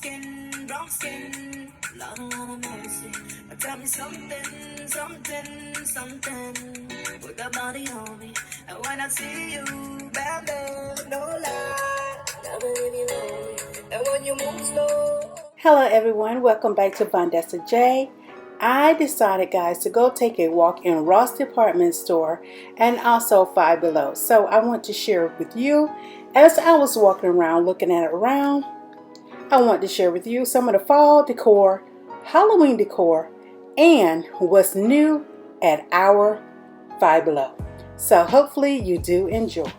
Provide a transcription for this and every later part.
brown skin, Lord of mercy. Tell me something, something, something. Put the body on me, and when I see you, bam, bam, no lie, never leave you lonely. And when you move slow. Hello everyone, welcome back to Vondessa J. I decided, guys, to go take a walk in Ross department store and also Five Below. So I want to share with you, as I was walking around looking at it around, I want to share with you some of the fall decor, Halloween decor, and what's new at our Five Below. So hopefully you do enjoy.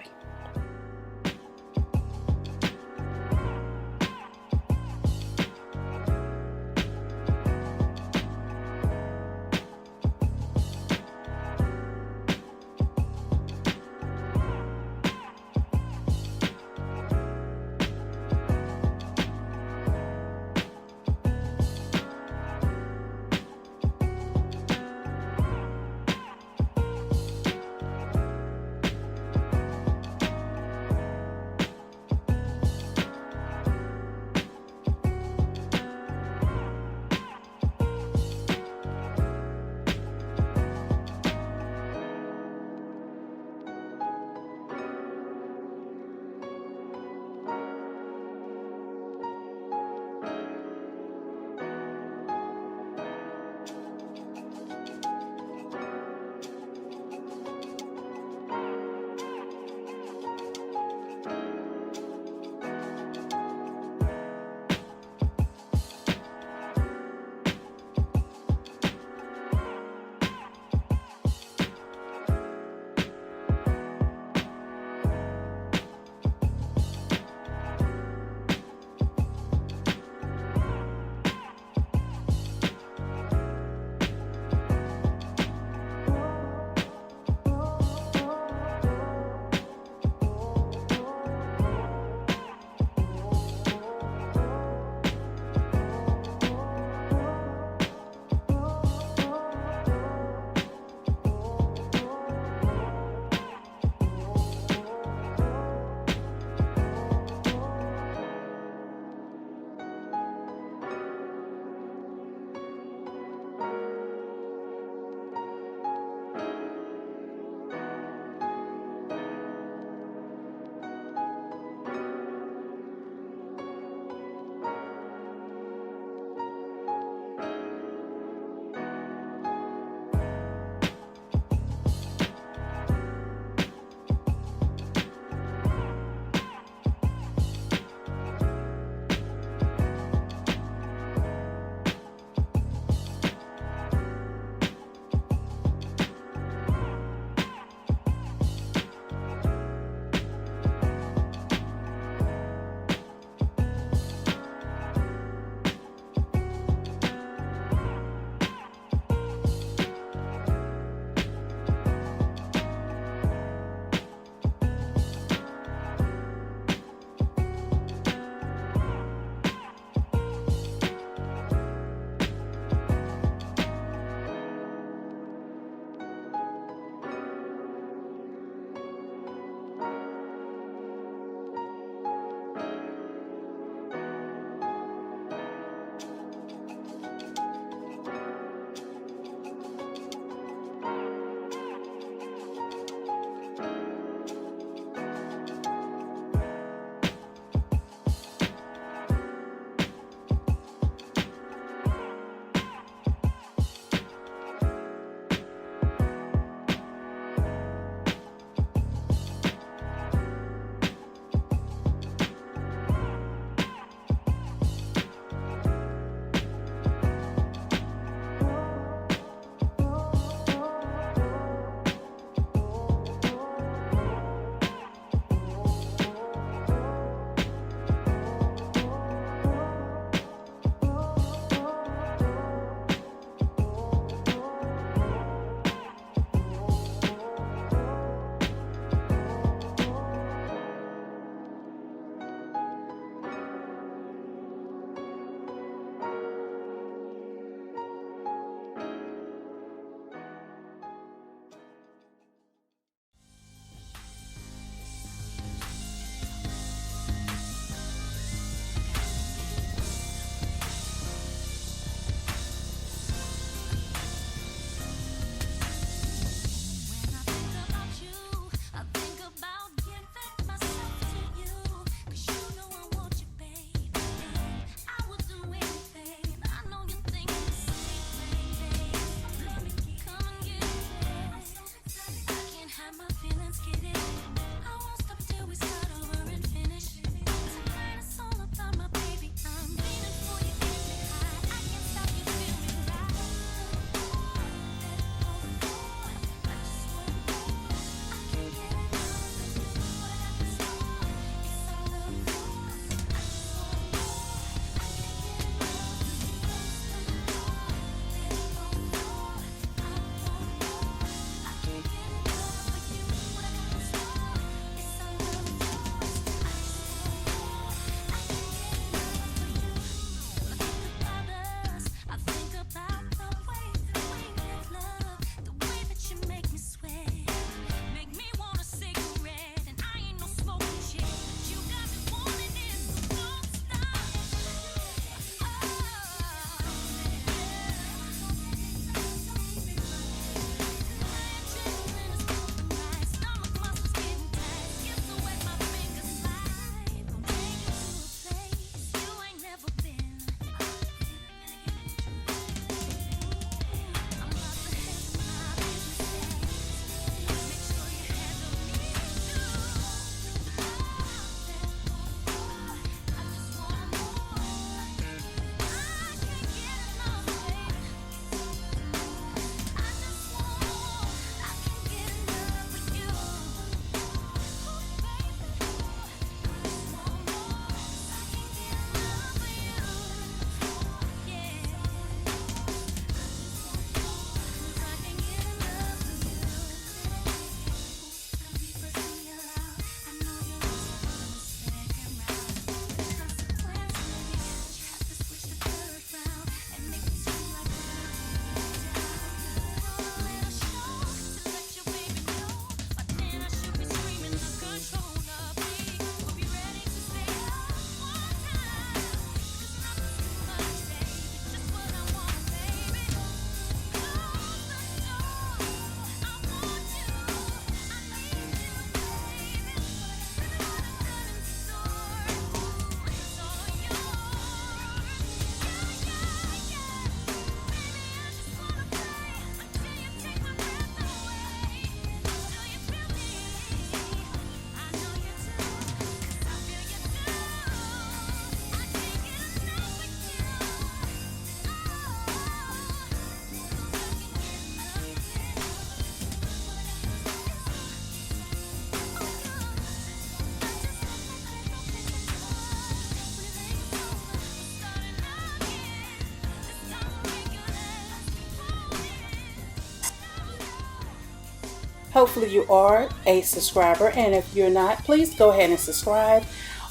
Hopefully you are a subscriber, and if you're not, please go ahead and subscribe.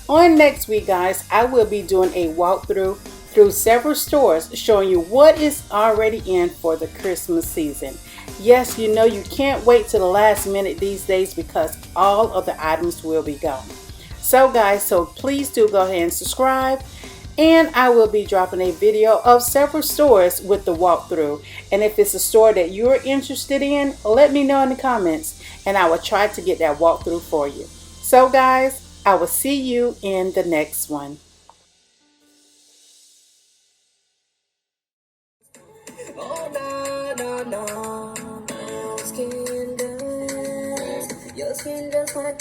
On next week, guys, I will be doing a walkthrough through several stores showing you what is already in for the Christmas season. Yes, you know you can't wait to the last minute these days because all of the items will be gone. So guys, so please do go ahead and subscribe, and I will be dropping a video of several stores with the walkthrough. And if it's a store that you're interested in, let me know in the comments and I will try to get that walkthrough for you. So guys, I will see you in the next one. Oh, no, no, no. Your skin does, your skin does like